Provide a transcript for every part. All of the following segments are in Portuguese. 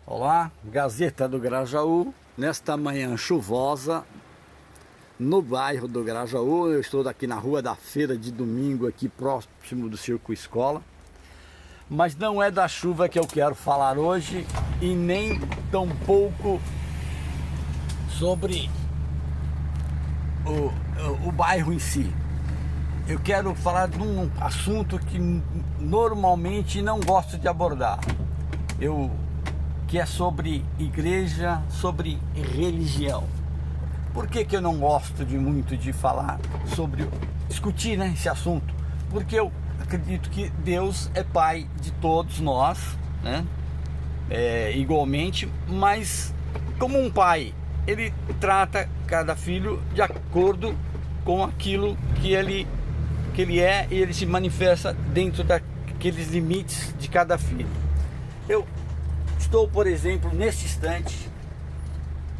Olá, Gazeta do Grajaú, nesta manhã chuvosa, no bairro do Grajaú. Eu estou aqui na Rua da Feira de Domingo, aqui próximo do Circo Escola. Mas não é da chuva que eu quero falar hoje e nem tampouco sobre o bairro em si. Eu quero falar de um assunto que normalmente não gosto de abordar. Que é sobre igreja, sobre religião. Por que eu não gosto muito de falar sobre, discutir, né, esse assunto? Porque eu acredito que Deus é pai de todos nós, né? Igualmente, mas como um pai, ele trata cada filho de acordo com aquilo que ele é, e ele se manifesta dentro daqueles limites de cada filho. Eu estou, por exemplo, nesse instante,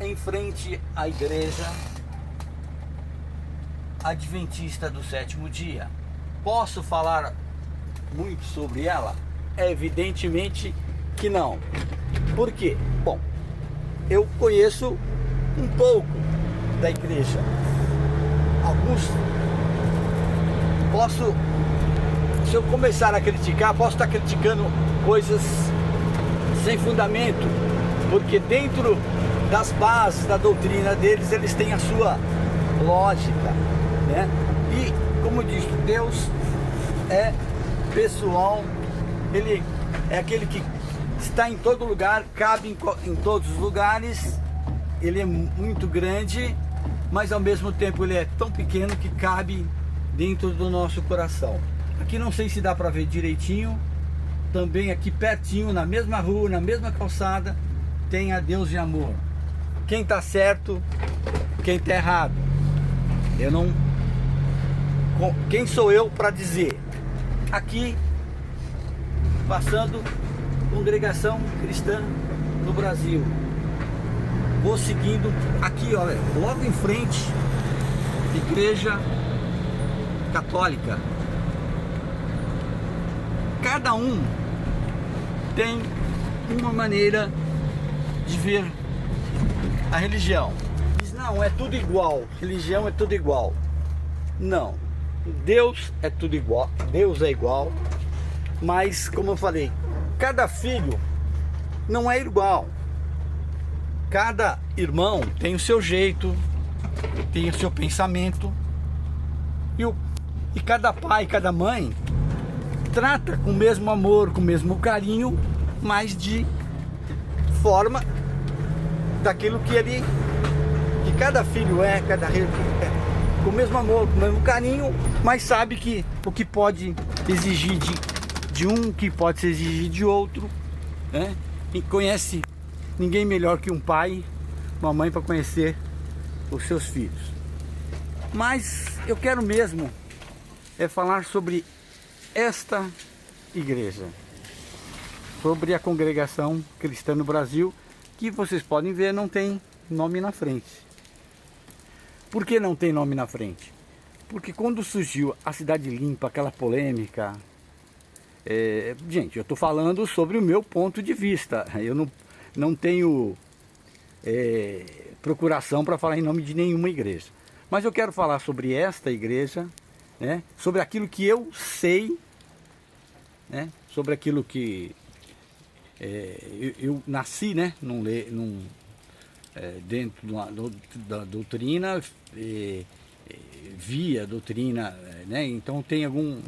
em frente à igreja adventista do sétimo dia. Posso falar muito sobre ela? Evidentemente que não. Por quê? Bom, eu conheço um pouco da igreja. Se eu começar a criticar, posso estar criticando coisas sem fundamento, porque dentro das bases da doutrina deles, eles têm a sua lógica, né? E, como diz, Deus é pessoal, ele é aquele que está em todo lugar, cabe em todos os lugares, ele é muito grande, mas ao mesmo tempo ele é tão pequeno que cabe dentro do nosso coração. Aqui não sei se dá para ver direitinho. Também aqui pertinho, na mesma rua, na mesma calçada, tem a Deus de amor. Quem está certo, quem está errado. Quem sou eu para dizer? Aqui, passando, congregação cristã no Brasil. Vou seguindo aqui, olha, logo em frente, igreja católica. Cada um tem uma maneira de ver a religião. Diz, não, é tudo igual, religião é tudo igual. Não, Deus é tudo igual, Deus é igual, mas como eu falei, cada filho não é igual. Cada irmão tem o seu jeito, tem o seu pensamento, e cada pai, cada mãe trata com o mesmo amor, com o mesmo carinho, mas de forma daquilo que cada filho com o mesmo amor, com o mesmo carinho, mas sabe que o que pode exigir de um, que pode se exigir de outro, né? E conhece ninguém melhor que um pai, uma mãe, para conhecer os seus filhos. Mas eu quero mesmo falar sobre esta igreja, sobre a congregação cristã no Brasil, que vocês podem ver não tem nome na frente. Por que não tem nome na frente? Porque quando surgiu a Cidade Limpa, aquela polêmica, gente, eu estou falando sobre o meu ponto de vista, eu não tenho procuração para falar em nome de nenhuma igreja, mas eu quero falar sobre esta igreja, né, sobre aquilo que eu sei, né, sobre aquilo que eu nasci, né, dentro da doutrina, via a doutrina, né, então tem um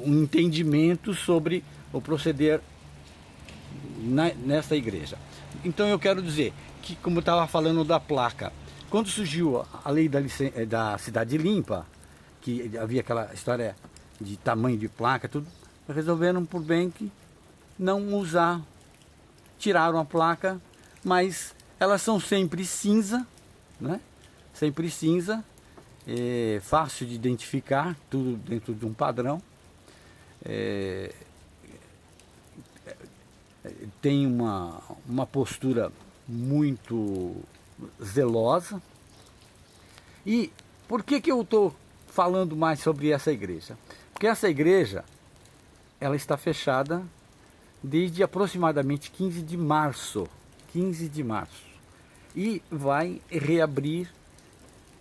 entendimento sobre o proceder nessa igreja. Então eu quero dizer que, como eu estava falando da placa, quando surgiu a lei da Cidade Limpa, que havia aquela história de tamanho de placa, tudo, resolveram por bem que não usar, tiraram a placa, mas elas são sempre cinza, né? Sempre cinza, fácil de identificar, tudo dentro de um padrão. Tem uma postura muito zelosa. E por que eu estou falando mais sobre essa igreja? Porque essa igreja, ela está fechada desde aproximadamente 15 de março. 15 de março. E vai reabrir,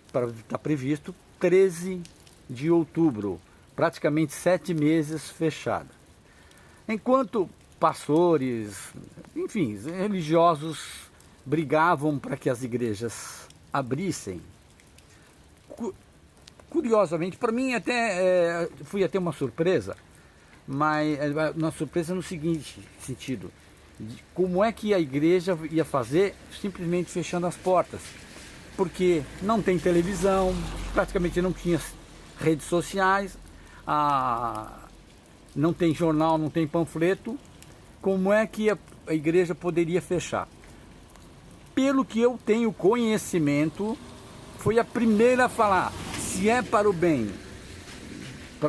está previsto, 13 de outubro. Praticamente 7 meses fechada. Enquanto pastores, enfim, religiosos brigavam para que as igrejas abrissem, curiosamente, para mim até fui até uma surpresa, mas uma surpresa no seguinte sentido, de como é que a igreja ia fazer simplesmente fechando as portas, porque não tem televisão, praticamente não tinha redes sociais, não tem jornal, não tem panfleto. Como é que a igreja poderia fechar? Pelo que eu tenho conhecimento, foi a primeira a falar, se é para o bem,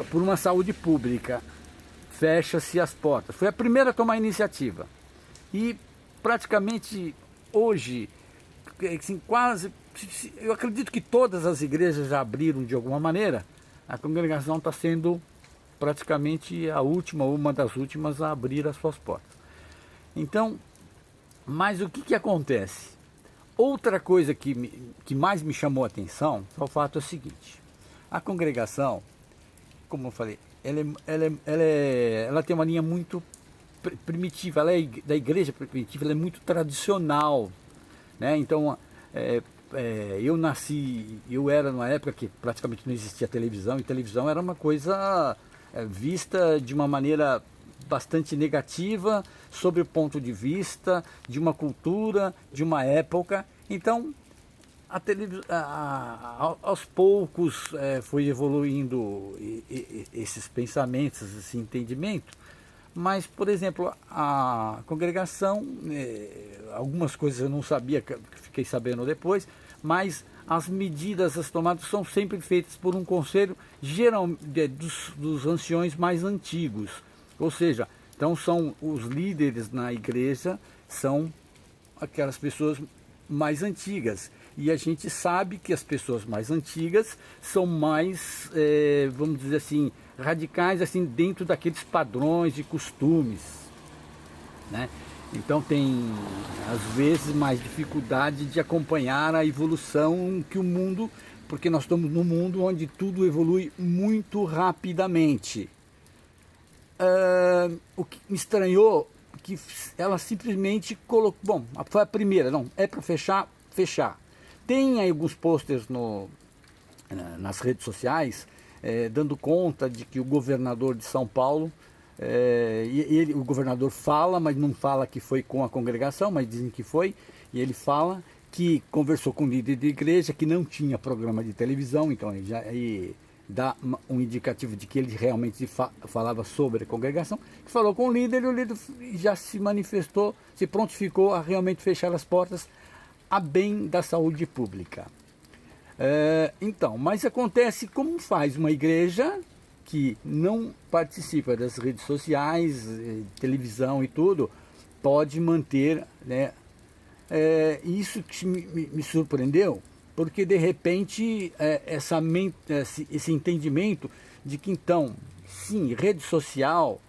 por uma saúde pública, fecha-se as portas. Foi a primeira a tomar a iniciativa. E praticamente hoje, assim, quase, eu acredito que todas as igrejas já abriram de alguma maneira. A congregação está sendo praticamente a última, ou uma das últimas a abrir as suas portas. Então, mas o que acontece? Outra coisa que mais me chamou a atenção é o fato seguinte: a congregação, como eu falei, ela tem uma linha muito primitiva, ela é da igreja primitiva, ela é muito tradicional, né? Então, eu era numa época que praticamente não existia televisão, e televisão era uma coisa vista de uma maneira bastante negativa, sob o ponto de vista de uma cultura, de uma época. Então, aos poucos foi evoluindo esses pensamentos, esse entendimento. Mas, por exemplo, a congregação, algumas coisas eu não sabia, fiquei sabendo depois, mas as medidas, as tomadas são sempre feitas por um conselho geral dos anciões mais antigos. Ou seja, então são os líderes na igreja, são aquelas pessoas mais antigas. E a gente sabe que as pessoas mais antigas são mais, vamos dizer assim, radicais assim, dentro daqueles padrões e costumes, né? Então tem, às vezes, mais dificuldade de acompanhar a evolução que o mundo, porque nós estamos num mundo onde tudo evolui muito rapidamente. O que me estranhou, que ela simplesmente colocou, bom, foi a primeira, não, é para fechar, fechar. Tem aí alguns posters nas redes sociais, dando conta de que o governador de São Paulo, o governador fala, mas não fala que foi com a congregação, mas dizem que foi, e ele fala que conversou com o líder de igreja, que não tinha programa de televisão, então ele já dá um indicativo de que ele realmente falava sobre a congregação, que falou com o líder, e o líder já se manifestou, se prontificou a realmente fechar as portas a bem da saúde pública. Então, mas acontece, como faz uma igreja que não participa das redes sociais, televisão e tudo, pode manter, né? Isso que me surpreendeu, porque de repente esse entendimento de que então, sim, rede social,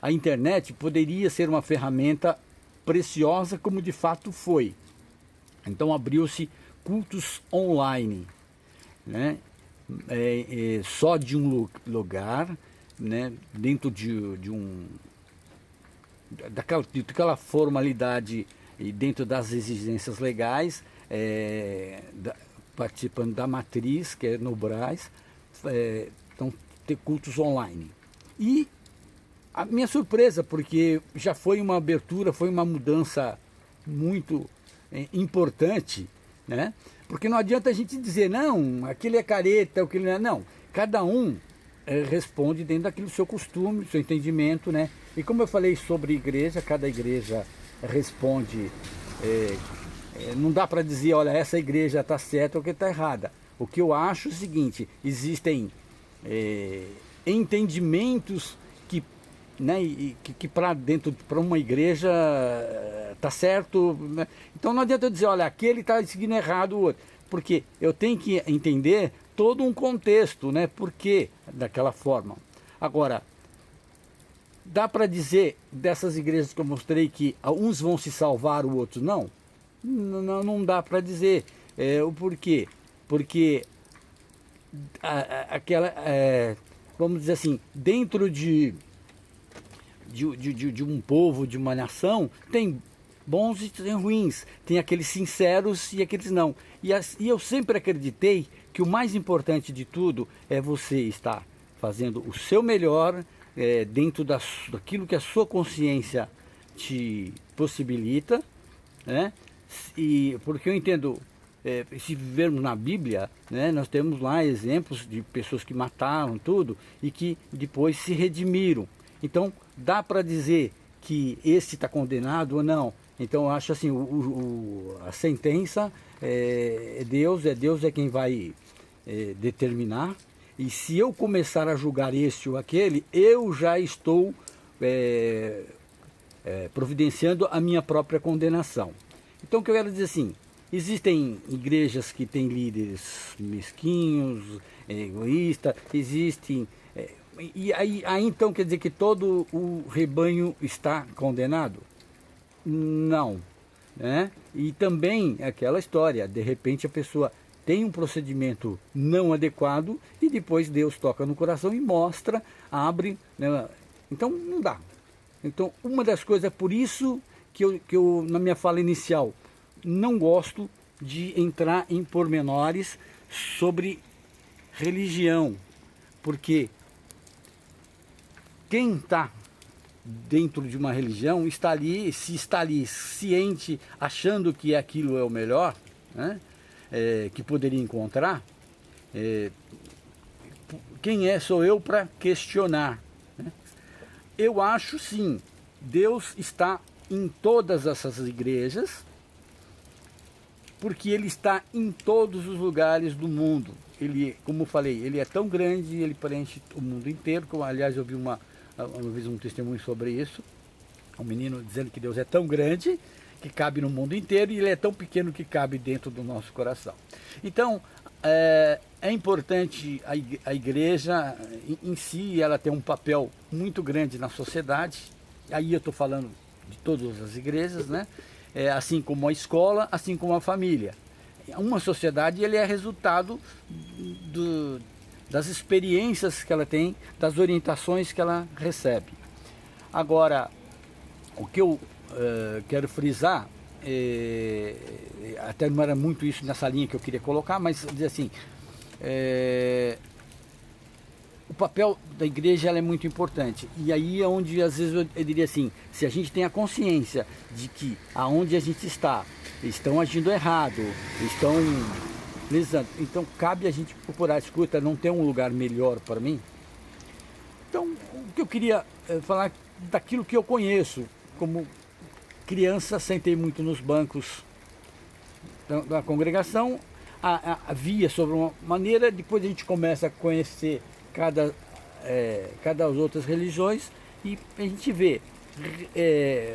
a internet poderia ser uma ferramenta preciosa, como de fato foi. Então abriu-se cultos online, né? Só de um lugar, né? Dentro daquela formalidade e dentro das exigências legais, participando da matriz, que é no Brás, então ter cultos online. E a minha surpresa, porque já foi uma abertura, foi uma mudança muito importante, né? Porque não adianta a gente dizer, não, aquele é careta, aquele não é. Não, cada um responde dentro daquele seu costume, seu entendimento, né? E como eu falei sobre igreja, cada igreja responde, não dá para dizer, olha, essa igreja está certa ou que está errada. O que eu acho é o seguinte: existem entendimentos né, que para uma igreja está certo, né? Então não adianta eu dizer, olha, aquele está seguindo errado o outro, porque eu tenho que entender todo um contexto, né, por que daquela forma. Agora, Dá para dizer dessas igrejas que eu mostrei que uns vão se salvar, o outro não? Não dá para dizer. O porquê? Porque vamos dizer assim, dentro de um povo, de uma nação, tem bons e tem ruins, tem aqueles sinceros e aqueles não. E eu sempre acreditei que o mais importante de tudo é você estar fazendo o seu melhor dentro daquilo que a sua consciência te possibilita, né? E porque eu entendo, se vivermos na Bíblia, né, nós temos lá exemplos de pessoas que mataram tudo e que depois se redimiram. Então dá para dizer que esse está condenado ou não. Então eu acho assim, a sentença Deus é quem vai determinar. E se eu começar a julgar este ou aquele, eu já estou providenciando a minha própria condenação. Então o que eu quero dizer assim, existem igrejas que têm líderes mesquinhos, egoístas, existem... e aí então quer dizer que todo o rebanho está condenado? Não, né? E também aquela história, de repente a pessoa tem um procedimento não adequado e depois Deus toca no coração e mostra, abre, né? Então não dá. Então uma das coisas, é por isso que eu na minha fala inicial, não gosto de entrar em pormenores sobre religião, porque quem está dentro de uma religião está ali, se está ali ciente, achando que aquilo é o melhor, né, que poderia encontrar, quem sou eu para questionar, né? Eu acho sim, Deus está em todas essas igrejas, porque Ele está em todos os lugares do mundo. Ele, como eu falei, Ele é tão grande, Ele preenche o mundo inteiro, como aliás eu vi uma vez um testemunho sobre isso, um menino dizendo que Deus é tão grande que cabe no mundo inteiro e Ele é tão pequeno que cabe dentro do nosso coração. Então é importante a igreja em si, ela tem um papel muito grande na sociedade. Aí eu estou falando de todas as igrejas, né? Assim como a escola, assim como a família. Uma sociedade, ele é resultado das experiências que ela tem, das orientações que ela recebe. Agora, o que eu quero frisar, até não era muito isso nessa linha que eu queria colocar, mas dizer assim, o papel da igreja ela é muito importante. E aí é onde às vezes eu diria assim, se a gente tem a consciência de que aonde a gente está, estão agindo errado, estão lesando, então cabe a gente procurar, escuta, não tem um lugar melhor para mim? Então o que eu queria falar daquilo que eu conheço, como criança sentei muito nos bancos da congregação, havia sobre uma maneira, depois a gente começa a conhecer cada das outras religiões e a gente vê,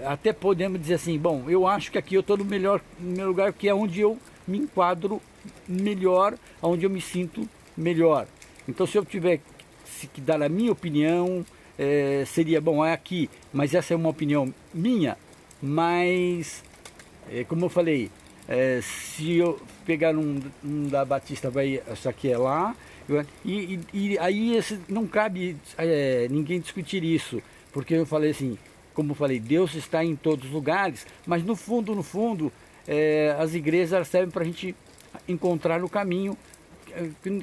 até podemos dizer assim, bom, eu acho que aqui eu estou no meu lugar, que é onde eu me enquadro melhor, onde eu me sinto melhor. Então se eu tiver que dar a minha opinião, seria bom, é aqui, mas essa é uma opinião minha, mas como eu falei, se eu pegar um da Batista, vai achar que é lá, e aí não cabe ninguém discutir isso, porque eu falei assim, como eu falei, Deus está em todos os lugares, mas no fundo, as igrejas servem para a gente encontrar o caminho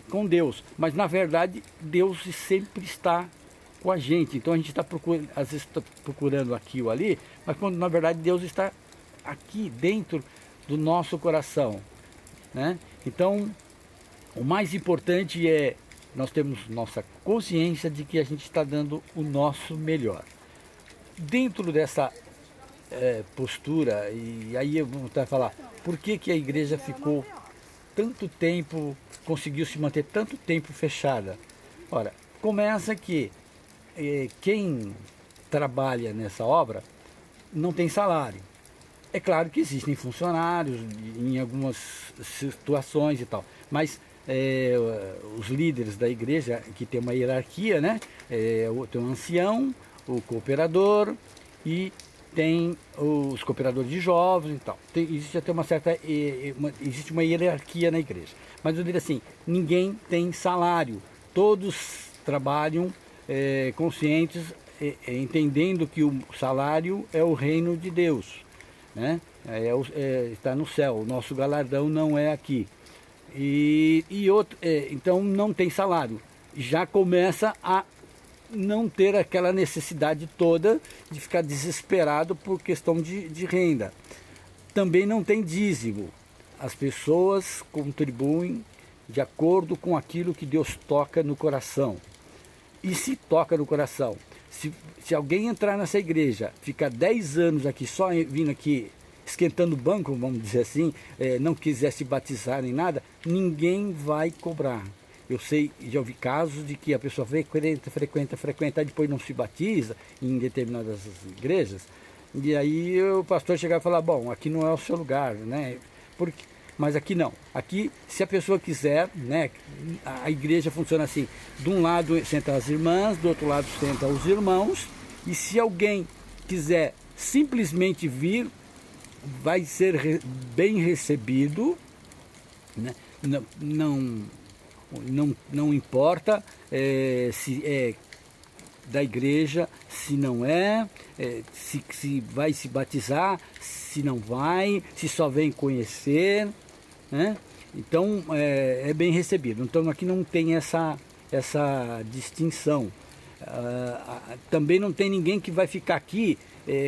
com Deus, mas na verdade Deus sempre está com a gente, então a gente está procurando, às vezes está procurando aqui ou ali, mas quando na verdade Deus está aqui dentro do nosso coração, né? Então o mais importante é nós temos nossa consciência de que a gente está dando o nosso melhor. Dentro dessa postura, e aí eu vou até falar, por que a igreja ficou tanto tempo, conseguiu se manter tanto tempo fechada? Ora, começa que quem trabalha nessa obra não tem salário. É claro que existem funcionários em algumas situações e tal, mas os líderes da igreja, que tem uma hierarquia, né? Tem um ancião, o cooperador e tem os cooperadores de jovens e tal. Existe até existe uma hierarquia na igreja. Mas eu diria assim, ninguém tem salário. Todos trabalham conscientes, entendendo que o salário é o reino de Deus, né? Está no céu, o nosso galardão não é aqui. Então não tem salário. Já começa a não ter aquela necessidade toda de ficar desesperado por questão de renda. Também não tem dízimo. As pessoas contribuem de acordo com aquilo que Deus toca no coração. E se toca no coração, se alguém entrar nessa igreja, ficar 10 anos aqui, só vindo aqui esquentando o banco, vamos dizer assim, não quiser se batizar nem nada, ninguém vai cobrar. Eu sei, já ouvi casos de que a pessoa frequenta, depois não se batiza em determinadas igrejas, e aí o pastor chegar e falar, bom, aqui não é o seu lugar, né? Mas aqui não. Aqui, se a pessoa quiser, né, a igreja funciona assim, de um lado senta as irmãs, do outro lado senta os irmãos, e se alguém quiser simplesmente vir, vai ser bem recebido, né? Não importa se é da igreja, se não se vai se batizar, se não vai, se só vem conhecer, né? Então é bem recebido. Então aqui não tem essa distinção. Também não tem ninguém que vai ficar aqui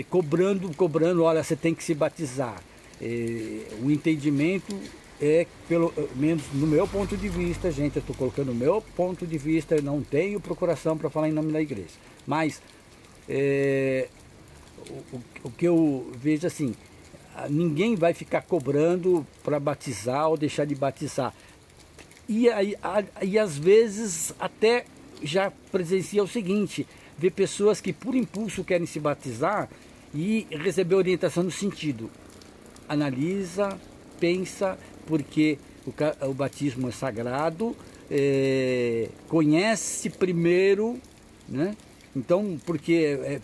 cobrando, olha, você tem que se batizar. O entendimento pelo menos no meu ponto de vista, gente, eu estou colocando o meu ponto de vista, eu não tenho procuração para falar em nome da igreja, mas o que eu vejo assim, ninguém vai ficar cobrando para batizar ou deixar de batizar. E às vezes até já presencia o seguinte, ver pessoas que por impulso querem se batizar e receber orientação no sentido, analisa, pensa, porque o batismo é sagrado, conhece primeiro, né? Então, porque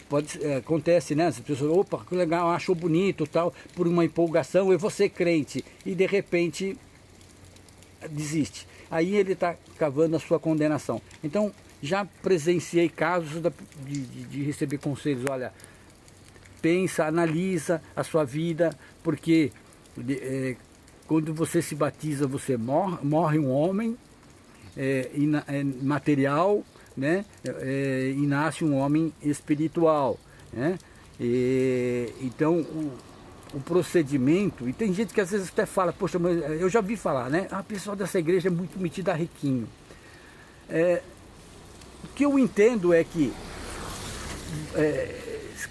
acontece, né? As pessoas, opa, que legal, achou bonito, tal, por uma empolgação, eu vou ser crente, e de repente desiste. Aí ele está cavando a sua condenação. Então, já presenciei casos de receber conselhos, olha, pensa, analisa a sua vida, porque quando você se batiza, você morre um homem material, né? E nasce um homem espiritual, né? Então o procedimento, e tem gente que às vezes até fala, poxa, mas eu já vi falar, né? A pessoa dessa igreja é muito metida a riquinho. O que eu entendo é que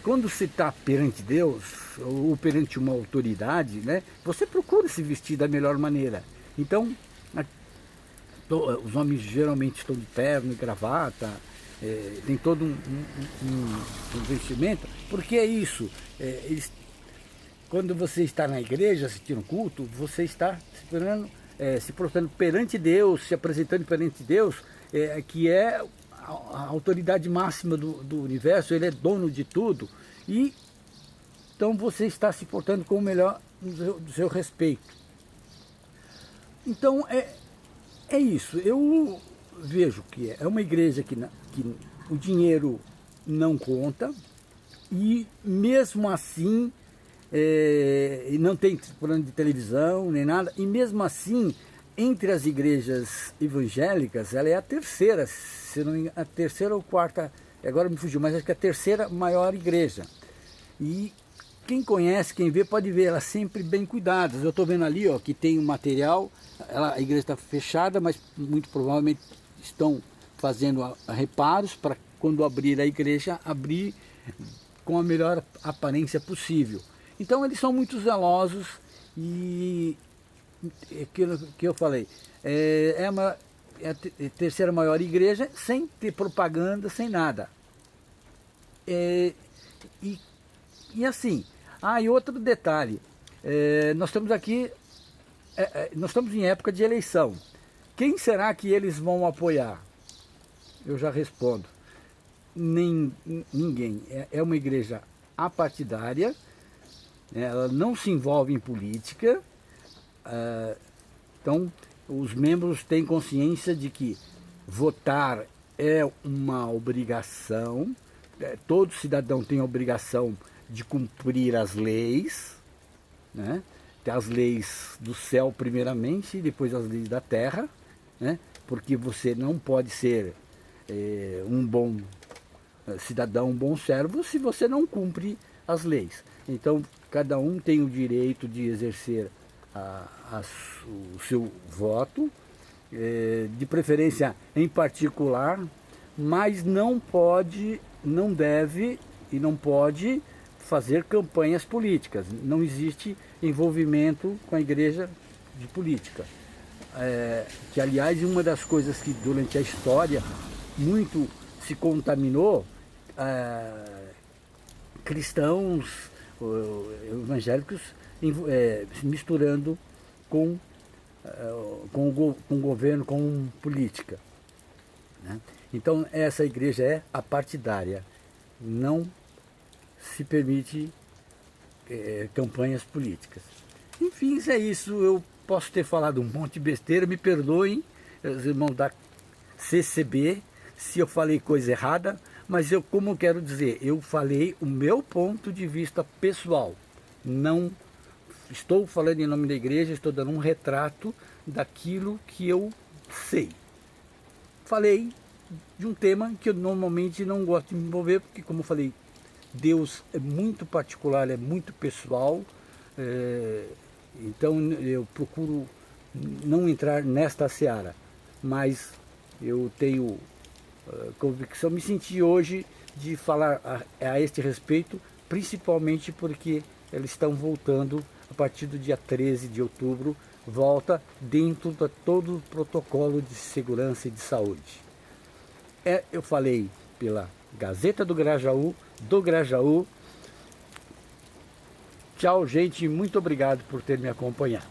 quando se está perante Deus ou perante uma autoridade, né, você procura se vestir da melhor maneira. Então, os homens geralmente estão de terno e gravata, tem todo um vestimento, porque é isso. Quando você está na igreja assistindo um culto, você está se prostrando perante Deus, se apresentando perante Deus, que é a autoridade máxima do universo, ele é dono de tudo, e então você está se portando com o melhor do seu respeito. Então é isso, eu vejo que é uma igreja que o dinheiro não conta, e mesmo assim não tem plano de televisão nem nada, e mesmo assim entre as igrejas evangélicas ela é a terceira, se não a terceira ou quarta, agora me fugiu, mas acho que é a terceira maior igreja. E quem conhece, quem vê, pode ver, elas sempre bem cuidadas. Eu estou vendo ali, ó, que tem um material, a igreja está fechada, mas muito provavelmente estão fazendo reparos para quando abrir a igreja, abrir com a melhor aparência possível. Então eles são muito zelosos, e aquilo que eu falei, é a terceira maior igreja, sem ter propaganda, sem nada. E assim, e outro detalhe, nós estamos aqui, nós estamos em época de eleição. Quem será que eles vão apoiar? Eu já respondo. nem ninguém. É uma igreja apartidária, ela não se envolve em política, então os membros têm consciência de que votar é uma obrigação, todo cidadão tem a obrigação de cumprir as leis, né? As leis do céu primeiramente e depois as leis da terra, né? Porque você não pode ser um bom cidadão, um bom servo se você não cumpre as leis. Então cada um tem o direito de exercer o seu voto, de preferência em particular, mas não pode, não deve e não pode fazer campanhas políticas. Não existe envolvimento com a igreja de política. Que aliás, uma das coisas que durante a história muito se contaminou, cristãos, evangélicos, se misturando com o governo, com política, né? Então essa igreja é apartidária, não se permite campanhas políticas. Enfim, é isso. Eu posso ter falado um monte de besteira, me perdoem, os irmãos da CCB, se eu falei coisa errada, mas eu, como quero dizer, eu falei o meu ponto de vista pessoal, não estou falando em nome da igreja, estou dando um retrato daquilo que eu sei. Falei de um tema que eu normalmente não gosto de me envolver, porque, como eu falei, Deus é muito particular, é muito pessoal, então eu procuro não entrar nesta seara, mas eu tenho convicção, me senti hoje de falar a este respeito, principalmente porque eles estão voltando a partir do dia 13 de outubro, volta dentro de todo o protocolo de segurança e de saúde. Eu falei pela Gazeta do Grajaú, Tchau, gente, muito obrigado por ter me acompanhado.